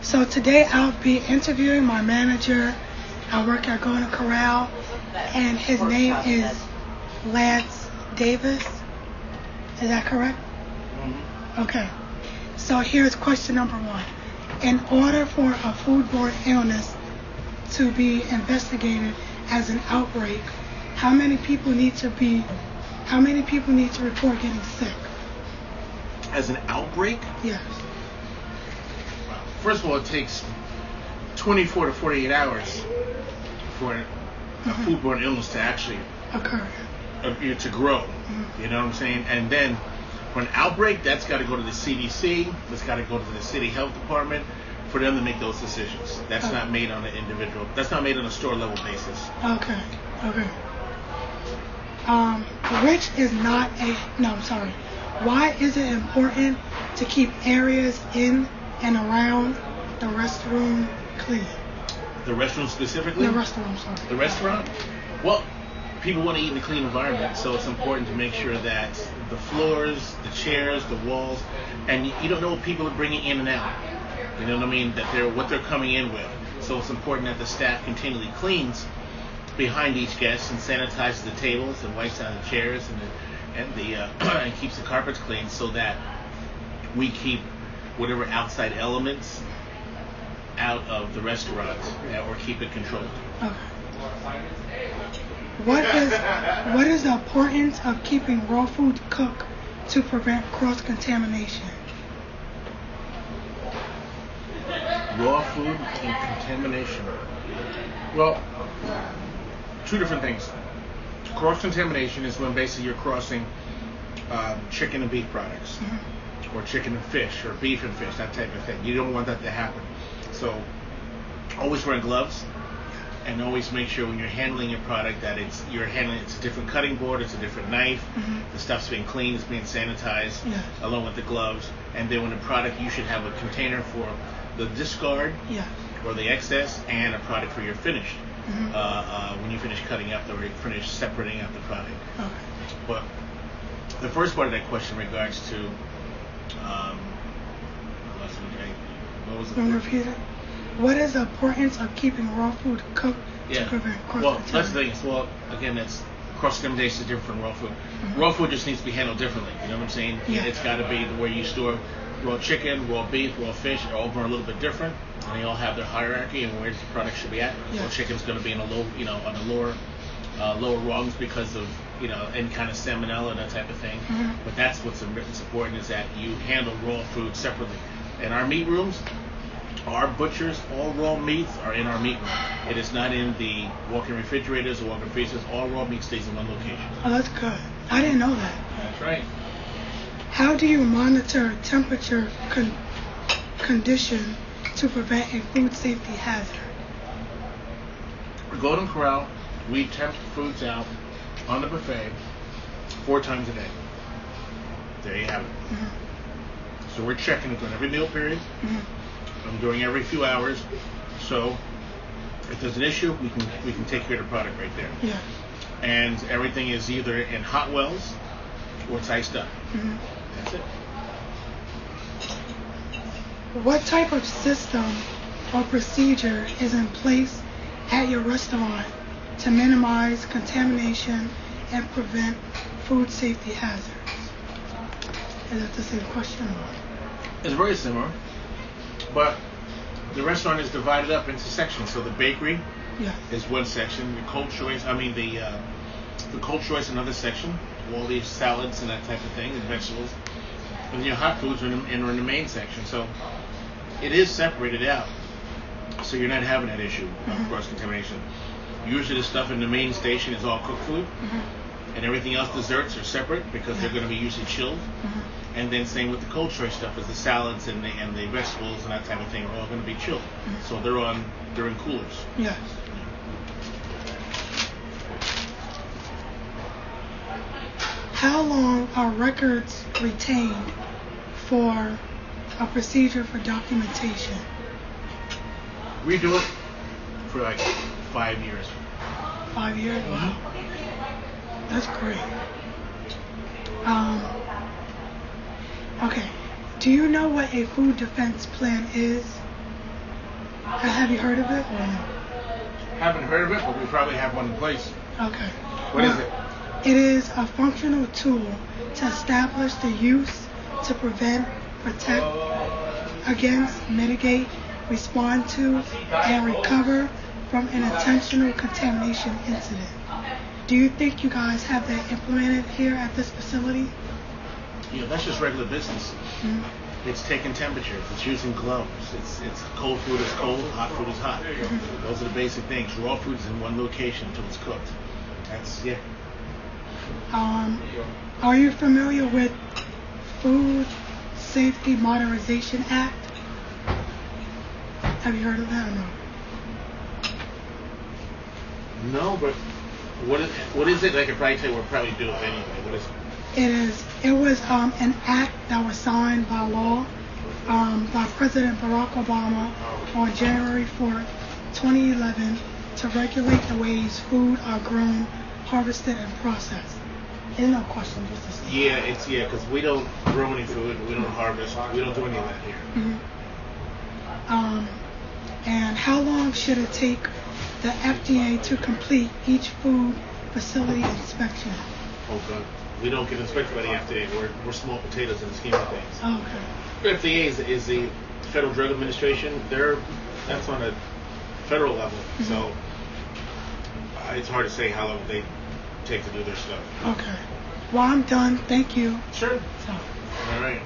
So today I'll be interviewing my manager. I work at Golden Corral, and his name is Lance Davis. Is that correct? Mm-hmm. Okay. So here's question number 1. In order for a foodborne illness to be investigated as an outbreak, how many people need to report getting sick? As an outbreak? Yes. First of all, it takes 24 to 48 hours for a foodborne illness to actually occur, to grow. Mm-hmm. You know what I'm saying? And then for an outbreak, that's got to go to the CDC. That's got to go to the city health department for them to make those decisions. That's not made on an individual. That's not made on a store level basis. Okay. Which is not a. No, I'm sorry. Why is it important to keep areas in and around the restroom clean? The restroom specifically? The restroom, sorry. The restaurant? Well, people want to eat in a clean environment, so it's important to make sure that the floors, the chairs, the walls, and you don't know what people are bringing in and out. You know what I mean? What they're coming in with. So it's important that the staff continually cleans behind each guest and sanitizes the tables and wipes down the chairs and keeps the carpets clean, so that we keep whatever outside elements out of the restaurant or keep it controlled. Okay. What is the importance of keeping raw food cooked to prevent cross-contamination? Raw food and contamination. Well, two different things. Cross-contamination is when basically you're crossing chicken and beef products, or chicken and fish, or beef and fish, that type of thing. You don't want that to happen. So always wear gloves, and always make sure when you're handling your product that it's a different cutting board, it's a different knife, the stuff's being cleaned, it's being sanitized, along with the gloves. And then when the product, you should have a container for the discard or the excess, and a product for your finished. When you finish cutting up or you finish separating out the product. Okay. But the first part of that question in regards to what was the repeat it? What is the importance of keeping raw food cooked to prevent cross-contamination? Well, that's the thing. Well, again, that's cross-contamination is different from raw food. Raw food just needs to be handled differently. You know what I'm saying? Yeah. It's got to be the way you store raw chicken, raw beef, raw fish. They're all a little bit different, and they all have their hierarchy and where the product should be at. So chicken's going to be in a low, on the lower rungs because of any kind of salmonella and that type of thing. But that's what's important, is that you handle raw food separately. In our meat rooms, our butchers, all raw meats are in our meat room. It is not in the walk-in refrigerators or walk-in freezers. All raw meat stays in one location. Oh, that's good. I didn't know that. That's right. How do you monitor temperature condition to prevent a food safety hazard? For Golden Corral, we temp foods out on the buffet 4 times a day. There you have it. So we're checking it on every meal period. I'm doing every few hours. So if there's an issue, we can take care of the product right there. Yeah. And everything is either in hot wells or it's iced up. That's it. What type of system or procedure is in place at your restaurant to minimize contamination and prevent food safety hazards? Is that the same question? It's very similar, but the restaurant is divided up into sections. So the bakery is one section. The cold choice, the cold choice, another section. All these salads and that type of thing, and vegetables. And your hot foods are in the main section. So it is separated out. So you're not having that issue of cross-contamination. Usually the stuff in the main station is all cooked food. And everything else, desserts, are separate because they're going to be usually chilled. And then same with the cold choice stuff, is the salads and the vegetables and that type of thing are all going to be chilled. So they're in coolers. Yes. How long are records retained for a procedure for documentation? We do it for like 5 years. 5 years? Wow. That's great. Okay. Do you know what a food defense plan is? Have you heard of it or no? Haven't heard of it, but we probably have one in place. Okay. What is it? It is a functional tool to establish the use, to prevent, protect against, mitigate, respond to, and recover from an intentional contamination incident. Do you think you guys have that implemented here at this facility? Yeah, that's just regular business. Mm-hmm. It's taking temperatures. It's using gloves. It's cold food is cold, hot food is hot. Mm-hmm. Those are the basic things. Raw food is in one location until it's cooked. That's Are you familiar with Food Safety Modernization Act? Have you heard of that or no? No, but what is it? I could probably tell you. We'll probably do it anyway. What is it? It was an act that was signed by law by President Barack Obama on January 4th, 2011 to regulate the ways food are grown, harvested, and processed. There's no question, just a second. Because we don't grow any food, we don't harvest, we don't do any of that here. Mm-hmm. And how long should it take the FDA to complete each food facility inspection? Oh God, we don't get inspected by the FDA. We're small potatoes in the scheme of things. Oh, okay. FDA is the Federal Drug Administration. That's on a federal level, so it's hard to say how long they take to do their stuff. Okay. Well, I'm done. Thank you. Sure. So. All right.